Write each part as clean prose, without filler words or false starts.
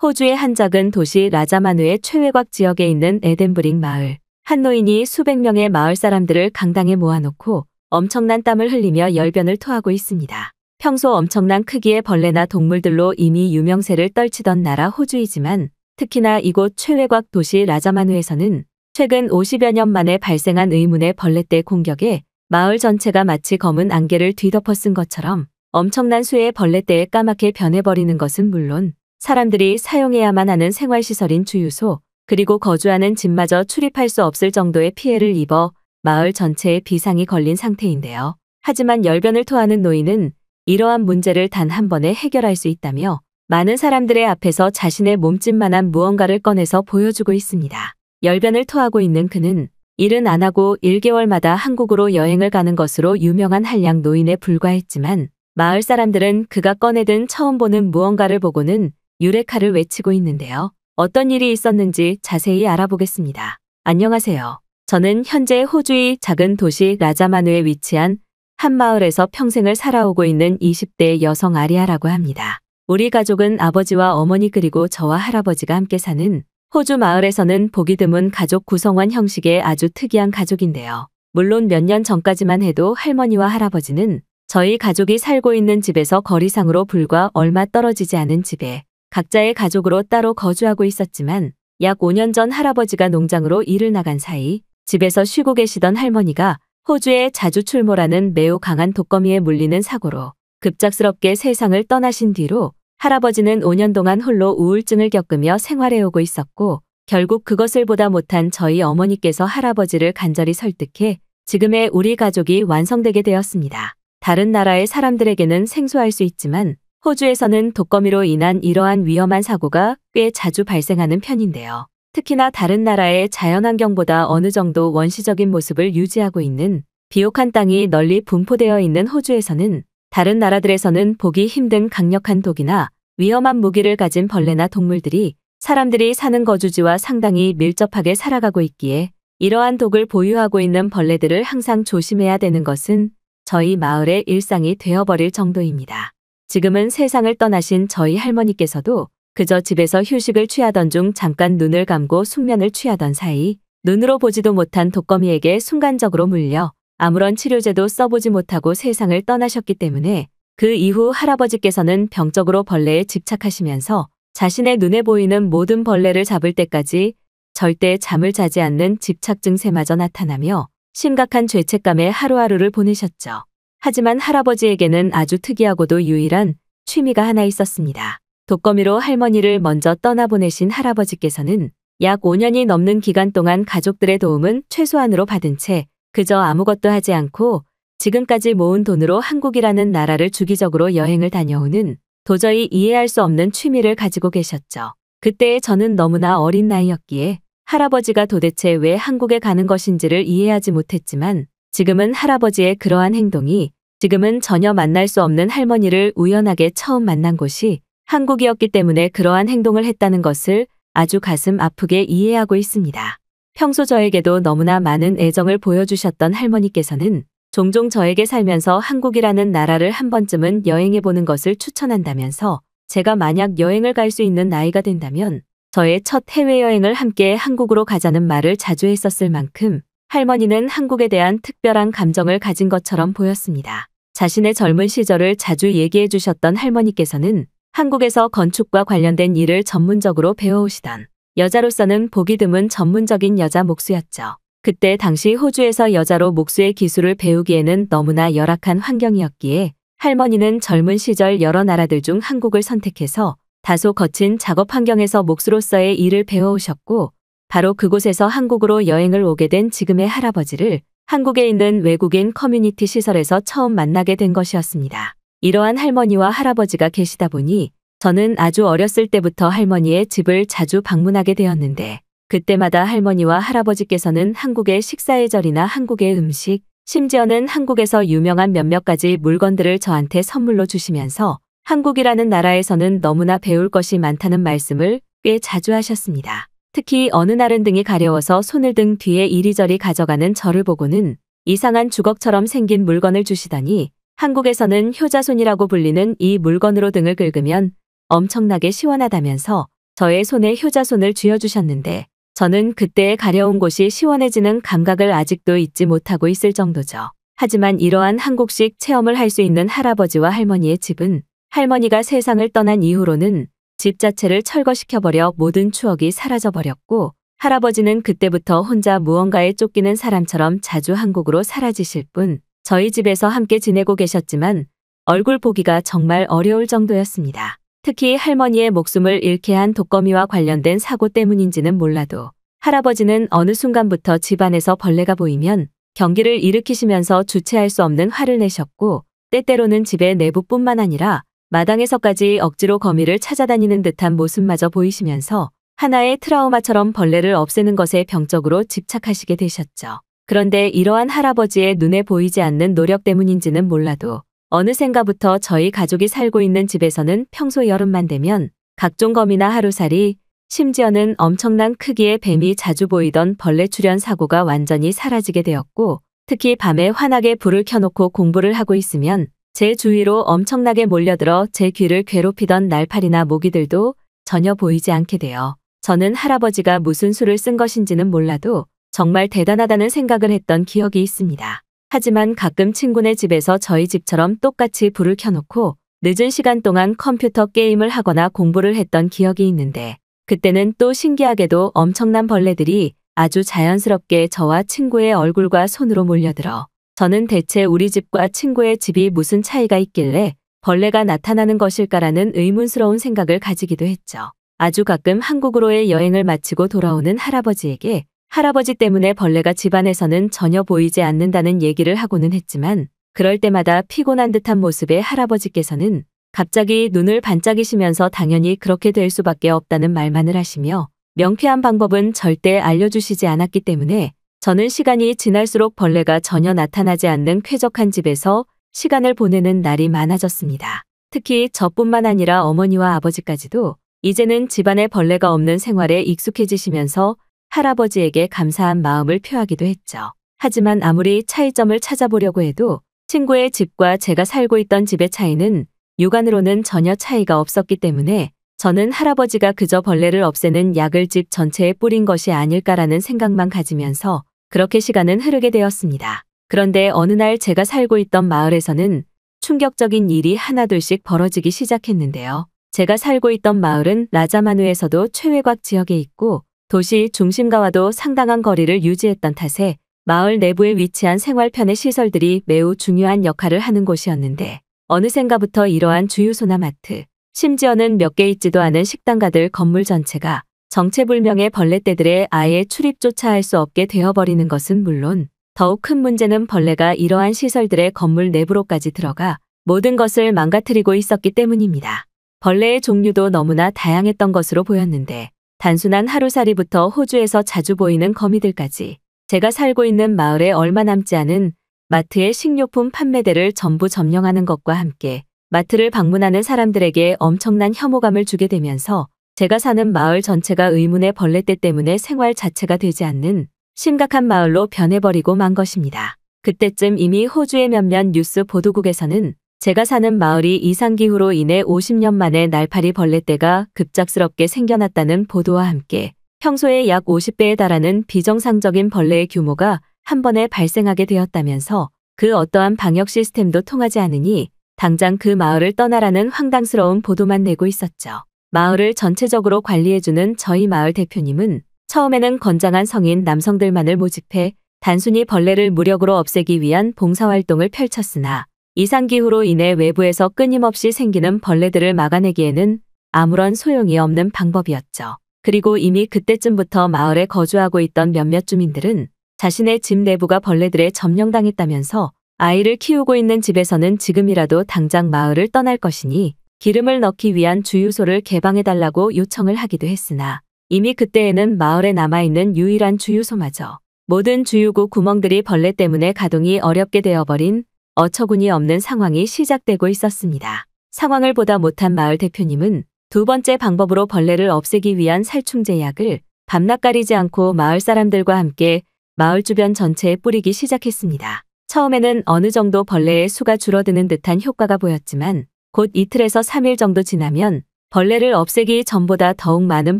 호주의 한 작은 도시 라자마누의 최외곽 지역에 있는 에덴브릭 마을. 한 노인이 수백 명의 마을 사람들을 강당에 모아놓고 엄청난 땀을 흘리며 열변을 토하고 있습니다. 평소 엄청난 크기의 벌레나 동물들로 이미 유명세를 떨치던 나라 호주이지만 특히나 이곳 최외곽 도시 라자마누에서는 최근 50여 년 만에 발생한 의문의 벌레떼 공격에 마을 전체가 마치 검은 안개를 뒤덮어 쓴 것처럼 엄청난 수의 벌레떼에 까맣게 변해버리는 것은 물론 사람들이 사용해야만 하는 생활시설인 주유소 그리고 거주하는 집마저 출입할 수 없을 정도의 피해를 입어 마을 전체에 비상이 걸린 상태인데요. 하지만 열변을 토하는 노인은 이러한 문제를 단 한 번에 해결할 수 있다며 많은 사람들의 앞에서 자신의 몸집만한 무언가를 꺼내서 보여주고 있습니다. 열변을 토하고 있는 그는 일은 안 하고 1개월마다 한국으로 여행을 가는 것으로 유명한 한량 노인에 불과했지만 마을 사람들은 그가 꺼내든 처음 보는 무언가를 보고는 유레카를 외치고 있는데요. 어떤 일이 있었는지 자세히 알아보겠습니다. 안녕하세요. 저는 현재 호주의 작은 도시 라자마누에 위치한 한 마을에서 평생을 살아오고 있는 20대 여성 아리아라고 합니다. 우리 가족은 아버지와 어머니 그리고 저와 할아버지가 함께 사는 호주 마을에서는 보기 드문 가족 구성원 형식의 아주 특이한 가족인데요. 물론 몇 년 전까지만 해도 할머니와 할아버지는 저희 가족이 살고 있는 집에서 거리상으로 불과 얼마 떨어지지 않은 집에 각자의 가족으로 따로 거주하고 있었지만 약 5년 전 할아버지가 농장으로 일을 나간 사이 집에서 쉬고 계시던 할머니가 호주에 자주 출몰하는 매우 강한 독거미에 물리는 사고로 급작스럽게 세상을 떠나신 뒤로 할아버지는 5년 동안 홀로 우울증을 겪으며 생활해오고 있었고 결국 그것을 보다 못한 저희 어머니께서 할아버지를 간절히 설득해 지금의 우리 가족이 완성되게 되었습니다. 다른 나라의 사람들에게는 생소할 수 있지만 호주에서는 독거미로 인한 이러한 위험한 사고가 꽤 자주 발생하는 편인데요. 특히나 다른 나라의 자연환경보다 어느 정도 원시적인 모습을 유지하고 있는 비옥한 땅이 널리 분포되어 있는 호주에서는 다른 나라들에서는 보기 힘든 강력한 독이나 위험한 무기를 가진 벌레나 동물들이 사람들이 사는 거주지와 상당히 밀접하게 살아가고 있기에 이러한 독을 보유하고 있는 벌레들을 항상 조심해야 되는 것은 저희 마을의 일상이 되어버릴 정도입니다. 지금은 세상을 떠나신 저희 할머니께서도 그저 집에서 휴식을 취하던 중 잠깐 눈을 감고 숙면을 취하던 사이 눈으로 보지도 못한 독거미에게 순간적으로 물려 아무런 치료제도 써보지 못하고 세상을 떠나셨기 때문에 그 이후 할아버지께서는 병적으로 벌레에 집착하시면서 자신의 눈에 보이는 모든 벌레를 잡을 때까지 절대 잠을 자지 않는 집착 증세마저 나타나며 심각한 죄책감에 하루하루를 보내셨죠. 하지만 할아버지에게는 아주 특이하고도 유일한 취미가 하나 있었습니다. 독거미로 할머니를 먼저 떠나보내신 할아버지께서는 약 5년이 넘는 기간 동안 가족들의 도움은 최소한으로 받은 채 그저 아무것도 하지 않고 지금까지 모은 돈으로 한국이라는 나라를 주기적으로 여행을 다녀오는 도저히 이해할 수 없는 취미를 가지고 계셨죠. 그때의 저는 너무나 어린 나이였기에 할아버지가 도대체 왜 한국에 가는 것인지를 이해하지 못했지만 지금은 할아버지의 그러한 행동이 지금은 전혀 만날 수 없는 할머니를 우연하게 처음 만난 곳이 한국이었기 때문에 그러한 행동을 했다는 것을 아주 가슴 아프게 이해하고 있습니다. 평소 저에게도 너무나 많은 애정을 보여주셨던 할머니께서는 종종 저에게 살면서 한국이라는 나라를 한 번쯤은 여행해보는 것을 추천한다면서 제가 만약 여행을 갈 수 있는 나이가 된다면 저의 첫 해외여행을 함께 한국으로 가자는 말을 자주 했었을 만큼 할머니는 한국에 대한 특별한 감정을 가진 것처럼 보였습니다. 자신의 젊은 시절을 자주 얘기해 주셨던 할머니께서는 한국에서 건축과 관련된 일을 전문적으로 배워오시던 여자로서는 보기 드문 전문적인 여자 목수였죠. 그때 당시 호주에서 여자로 목수의 기술을 배우기에는 너무나 열악한 환경이었기에 할머니는 젊은 시절 여러 나라들 중 한국을 선택해서 다소 거친 작업 환경에서 목수로서의 일을 배워오셨고 바로 그곳에서 한국으로 여행을 오게 된 지금의 할아버지를 한국에 있는 외국인 커뮤니티 시설에서 처음 만나게 된 것이었습니다. 이러한 할머니와 할아버지가 계시다 보니 저는 아주 어렸을 때부터 할머니의 집을 자주 방문하게 되었는데 그때마다 할머니와 할아버지께서는 한국의 식사예절이나 한국의 음식, 심지어는 한국에서 유명한 몇몇 가지 물건들을 저한테 선물로 주시면서 한국이라는 나라에서는 너무나 배울 것이 많다는 말씀을 꽤 자주 하셨습니다. 특히 어느 날은 등이 가려워서 손을 등 뒤에 이리저리 가져가는 저를 보고는 이상한 주걱처럼 생긴 물건을 주시더니 한국에서는 효자손이라고 불리는 이 물건으로 등을 긁으면 엄청나게 시원하다면서 저의 손에 효자손을 쥐어주셨는데 저는 그때의 가려운 곳이 시원해지는 감각을 아직도 잊지 못하고 있을 정도죠. 하지만 이러한 한국식 체험을 할 수 있는 할아버지와 할머니의 집은 할머니가 세상을 떠난 이후로는 집 자체를 철거시켜버려 모든 추억이 사라져버렸고 할아버지는 그때부터 혼자 무언가에 쫓기는 사람처럼 자주 한국으로 사라지실 뿐 저희 집에서 함께 지내고 계셨지만 얼굴 보기가 정말 어려울 정도였습니다. 특히 할머니의 목숨을 잃게 한 독거미와 관련된 사고 때문인지는 몰라도 할아버지는 어느 순간부터 집안에서 벌레가 보이면 경기를 일으키시면서 주체할 수 없는 화를 내셨고 때때로는 집의 내부뿐만 아니라 마당에서까지 억지로 거미를 찾아다니는 듯한 모습마저 보이시면서 하나의 트라우마처럼 벌레를 없애는 것에 병적으로 집착하시게 되셨죠. 그런데 이러한 할아버지의 눈에 보이지 않는 노력 때문인지는 몰라도 어느샌가부터 저희 가족이 살고 있는 집에서는 평소 여름만 되면 각종 거미나 하루살이, 심지어는 엄청난 크기의 뱀이 자주 보이던 벌레 출현 사고가 완전히 사라지게 되었고 특히 밤에 환하게 불을 켜놓고 공부를 하고 있으면 제 주위로 엄청나게 몰려들어 제 귀를 괴롭히던 날파리나 모기들도 전혀 보이지 않게 되어 저는 할아버지가 무슨 수를 쓴 것인지는 몰라도 정말 대단하다는 생각을 했던 기억이 있습니다. 하지만 가끔 친구네 집에서 저희 집처럼 똑같이 불을 켜놓고 늦은 시간 동안 컴퓨터 게임을 하거나 공부를 했던 기억이 있는데 그때는 또 신기하게도 엄청난 벌레들이 아주 자연스럽게 저와 친구의 얼굴과 손으로 몰려들어 저는 대체 우리 집과 친구의 집이 무슨 차이가 있길래 벌레가 나타나는 것일까라는 의문스러운 생각을 가지기도 했죠. 아주 가끔 한국으로의 여행을 마치고 돌아오는 할아버지에게 할아버지 때문에 벌레가 집안에서는 전혀 보이지 않는다는 얘기를 하고는 했지만 그럴 때마다 피곤한 듯한 모습의 할아버지께서는 갑자기 눈을 반짝이시면서 당연히 그렇게 될 수밖에 없다는 말만을 하시며 명쾌한 방법은 절대 알려주시지 않았기 때문에 저는 시간이 지날수록 벌레가 전혀 나타나지 않는 쾌적한 집에서 시간을 보내는 날이 많아졌습니다. 특히 저뿐만 아니라 어머니와 아버지까지도 이제는 집안에 벌레가 없는 생활에 익숙해지시면서 할아버지에게 감사한 마음을 표하기도 했죠. 하지만 아무리 차이점을 찾아보려고 해도 친구의 집과 제가 살고 있던 집의 차이는 육안으로는 전혀 차이가 없었기 때문에 저는 할아버지가 그저 벌레를 없애는 약을 집 전체에 뿌린 것이 아닐까라는 생각만 가지면서 그렇게 시간은 흐르게 되었습니다. 그런데 어느 날 제가 살고 있던 마을에서는 충격적인 일이 하나둘씩 벌어지기 시작했는데요. 제가 살고 있던 마을은 라자마누에서도 최외곽 지역에 있고 도시 중심가와도 상당한 거리를 유지했던 탓에 마을 내부에 위치한 생활편의 시설들이 매우 중요한 역할을 하는 곳이었는데 어느샌가부터 이러한 주유소나 마트, 심지어는 몇 개 있지도 않은 식당가들 건물 전체가 정체불명의 벌레떼들의 아예 출입조차 할 수 없게 되어버리는 것은 물론 더욱 큰 문제는 벌레가 이러한 시설들의 건물 내부로까지 들어가 모든 것을 망가뜨리고 있었기 때문입니다. 벌레의 종류도 너무나 다양했던 것으로 보였는데 단순한 하루살이부터 호주에서 자주 보이는 거미들까지 제가 살고 있는 마을에 얼마 남지 않은 마트의 식료품 판매대를 전부 점령하는 것과 함께 마트를 방문하는 사람들에게 엄청난 혐오감을 주게 되면서 제가 사는 마을 전체가 의문의 벌레떼 때문에 생활 자체가 되지 않는 심각한 마을로 변해버리고 만 것입니다. 그때쯤 이미 호주의 몇몇 뉴스 보도국에서는 제가 사는 마을이 이상기후로 인해 50년 만에 날파리 벌레떼가 급작스럽게 생겨났다는 보도와 함께 평소의 약 50배에 달하는 비정상적인 벌레의 규모가 한 번에 발생하게 되었다면서 그 어떠한 방역 시스템도 통하지 않으니 당장 그 마을을 떠나라는 황당스러운 보도만 내고 있었죠. 마을을 전체적으로 관리해주는 저희 마을 대표님은 처음에는 건장한 성인 남성들만을 모집해 단순히 벌레를 무력으로 없애기 위한 봉사활동을 펼쳤으나 이상기후로 인해 외부에서 끊임없이 생기는 벌레들을 막아내기에는 아무런 소용이 없는 방법이었죠. 그리고 이미 그때쯤부터 마을에 거주하고 있던 몇몇 주민들은 자신의 집 내부가 벌레들에 점령당했다면서 아이를 키우고 있는 집에서는 지금이라도 당장 마을을 떠날 것이니 기름을 넣기 위한 주유소를 개방해달라고 요청을 하기도 했으나 이미 그때에는 마을에 남아있는 유일한 주유소마저 모든 주유구 구멍들이 벌레 때문에 가동이 어렵게 되어버린 어처구니 없는 상황이 시작되고 있었습니다. 상황을 보다 못한 마을 대표님은 두 번째 방법으로 벌레를 없애기 위한 살충제 약을 밤낮 가리지 않고 마을 사람들과 함께 마을 주변 전체에 뿌리기 시작했습니다. 처음에는 어느 정도 벌레의 수가 줄어드는 듯한 효과가 보였지만 곧 이틀에서 3일 정도 지나면 벌레를 없애기 전보다 더욱 많은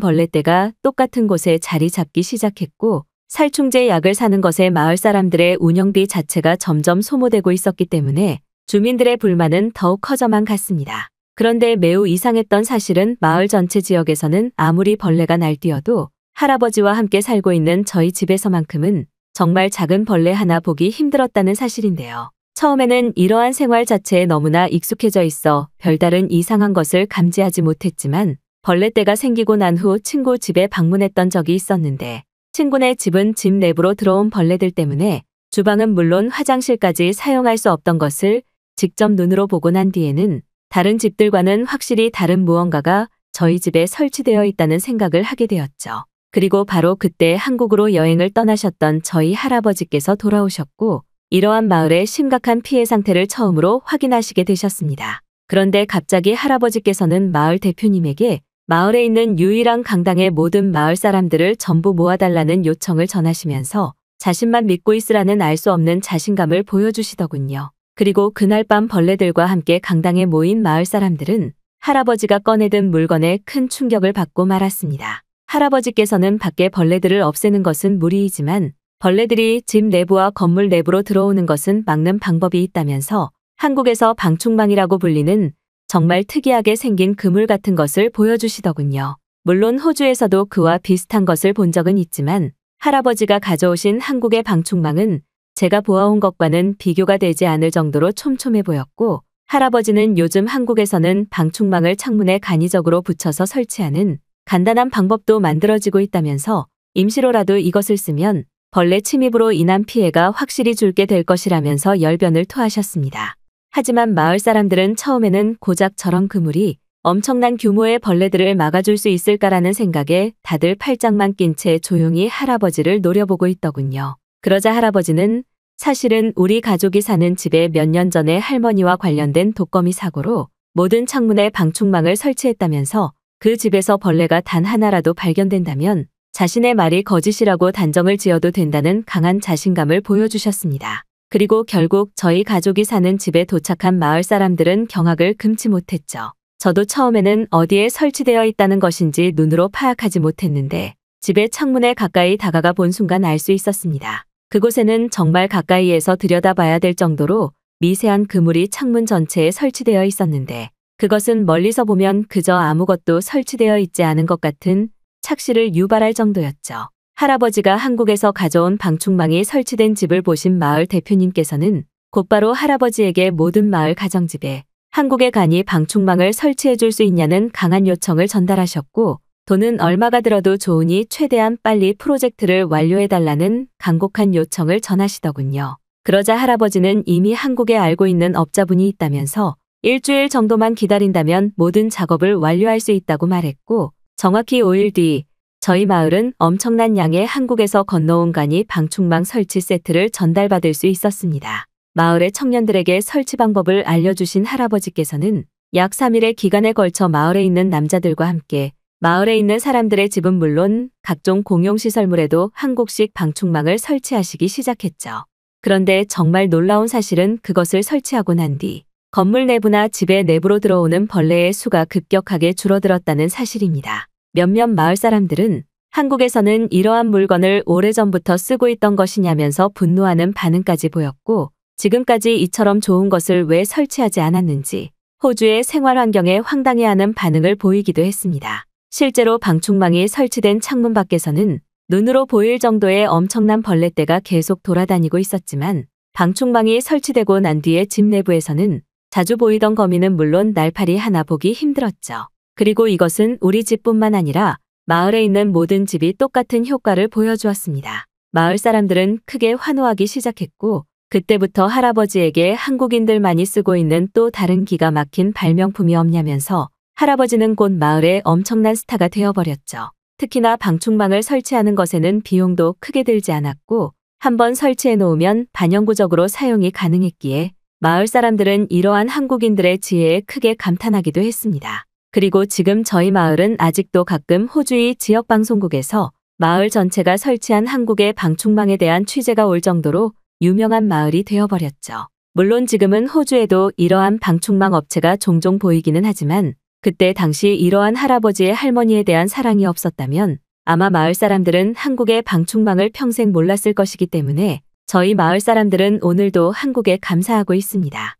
벌레떼가 똑같은 곳에 자리 잡기 시작했고 살충제 약을 사는 것에 마을 사람들의 운영비 자체가 점점 소모되고 있었기 때문에 주민들의 불만은 더욱 커져만 갔습니다. 그런데 매우 이상했던 사실은 마을 전체 지역에서는 아무리 벌레가 날뛰어도 할아버지와 함께 살고 있는 저희 집에서만큼은 정말 작은 벌레 하나 보기 힘들었다는 사실인데요. 처음에는 이러한 생활 자체에 너무나 익숙해져 있어 별다른 이상한 것을 감지하지 못했지만 벌레떼가 생기고 난 후 친구 집에 방문했던 적이 있었는데 친구네 집은 집 내부로 들어온 벌레들 때문에 주방은 물론 화장실까지 사용할 수 없던 것을 직접 눈으로 보고 난 뒤에는 다른 집들과는 확실히 다른 무언가가 저희 집에 설치되어 있다는 생각을 하게 되었죠. 그리고 바로 그때 한국으로 여행을 떠나셨던 저희 할아버지께서 돌아오셨고 이러한 마을의 심각한 피해 상태를 처음으로 확인하시게 되셨습니다. 그런데 갑자기 할아버지께서는 마을 대표님에게 마을에 있는 유일한 강당의 모든 마을 사람들을 전부 모아달라는 요청을 전하시면서 자신만 믿고 있으라는 알 수 없는 자신감을 보여주시더군요. 그리고 그날 밤 벌레들과 함께 강당에 모인 마을 사람들은 할아버지가 꺼내든 물건에 큰 충격을 받고 말았습니다. 할아버지께서는 밖에 벌레들을 없애는 것은 무리이지만 벌레들이 집 내부와 건물 내부로 들어오는 것은 막는 방법이 있다면서 한국에서 방충망이라고 불리는 정말 특이하게 생긴 그물 같은 것을 보여주시더군요. 물론 호주에서도 그와 비슷한 것을 본 적은 있지만 할아버지가 가져오신 한국의 방충망은 제가 보아온 것과는 비교가 되지 않을 정도로 촘촘해 보였고 할아버지는 요즘 한국에서는 방충망을 창문에 간이적으로 붙여서 설치하는 간단한 방법도 만들어지고 있다면서 임시로라도 이것을 쓰면 벌레 침입으로 인한 피해가 확실히 줄게 될 것이라면서 열변을 토하셨습니다. 하지만 마을 사람들은 처음에는 고작 저런 그물이 엄청난 규모의 벌레들을 막아줄 수 있을까라는 생각에 다들 팔짱만 낀 채 조용히 할아버지를 노려보고 있더군요. 그러자 할아버지는 사실은 우리 가족이 사는 집에 몇 년 전에 할머니와 관련된 독거미 사고로 모든 창문에 방충망을 설치했다면서 그 집에서 벌레가 단 하나라도 발견된다면 자신의 말이 거짓이라고 단정을 지어도 된다는 강한 자신감을 보여주셨습니다. 그리고 결국 저희 가족이 사는 집에 도착한 마을 사람들은 경악을 금치 못했죠. 저도 처음에는 어디에 설치되어 있다는 것인지 눈으로 파악하지 못했는데 집의 창문에 가까이 다가가 본 순간 알 수 있었습니다. 그곳에는 정말 가까이에서 들여다봐야 될 정도로 미세한 그물이 창문 전체에 설치되어 있었는데 그것은 멀리서 보면 그저 아무것도 설치되어 있지 않은 것 같은 착시를 유발할 정도였죠. 할아버지가 한국에서 가져온 방충망이 설치된 집을 보신 마을 대표님께서는 곧바로 할아버지에게 모든 마을 가정집에 한국에 가니 방충망을 설치해 줄 수 있냐는 강한 요청을 전달하셨고 돈은 얼마가 들어도 좋으니 최대한 빨리 프로젝트를 완료해달라는 간곡한 요청을 전하시더군요. 그러자 할아버지는 이미 한국에 알고 있는 업자분이 있다면서 일주일 정도만 기다린다면 모든 작업을 완료할 수 있다고 말했고 정확히 5일 뒤 저희 마을은 엄청난 양의 한국에서 건너온 간이 방충망 설치 세트를 전달받을 수 있었습니다. 마을의 청년들에게 설치 방법을 알려주신 할아버지께서는 약 3일의 기간에 걸쳐 마을에 있는 남자들과 함께 마을에 있는 사람들의 집은 물론 각종 공용시설물에도 한국식 방충망을 설치하시기 시작했죠. 그런데 정말 놀라운 사실은 그것을 설치하고 난 뒤 건물 내부나 집의 내부로 들어오는 벌레의 수가 급격하게 줄어들었다는 사실입니다. 몇몇 마을 사람들은 한국에서는 이러한 물건을 오래전부터 쓰고 있던 것이냐면서 분노하는 반응까지 보였고 지금까지 이처럼 좋은 것을 왜 설치하지 않았는지 호주의 생활 환경에 황당해하는 반응을 보이기도 했습니다. 실제로 방충망이 설치된 창문 밖에서는 눈으로 보일 정도의 엄청난 벌레떼가 계속 돌아다니고 있었지만 방충망이 설치되고 난 뒤에 집 내부에서는 자주 보이던 거미는 물론 날파리 하나 보기 힘들었죠. 그리고 이것은 우리 집뿐만 아니라 마을에 있는 모든 집이 똑같은 효과를 보여주었습니다. 마을 사람들은 크게 환호하기 시작했고 그때부터 할아버지에게 한국인들만이 쓰고 있는 또 다른 기가 막힌 발명품이 없냐면서 할아버지는 곧 마을의 엄청난 스타가 되어버렸죠. 특히나 방충망을 설치하는 것에는 비용도 크게 들지 않았고 한번 설치해 놓으면 반영구적으로 사용이 가능했기에 마을 사람들은 이러한 한국인들의 지혜에 크게 감탄하기도 했습니다. 그리고 지금 저희 마을은 아직도 가끔 호주의 지역 방송국에서 마을 전체가 설치한 한국의 방충망에 대한 취재가 올 정도로 유명한 마을이 되어버렸죠. 물론 지금은 호주에도 이러한 방충망 업체가 종종 보이기는 하지만 그때 당시 이러한 할아버지의 할머니에 대한 사랑이 없었다면 아마 마을 사람들은 한국의 방충망을 평생 몰랐을 것이기 때문에 저희 마을 사람들은 오늘도 한국에 감사하고 있습니다.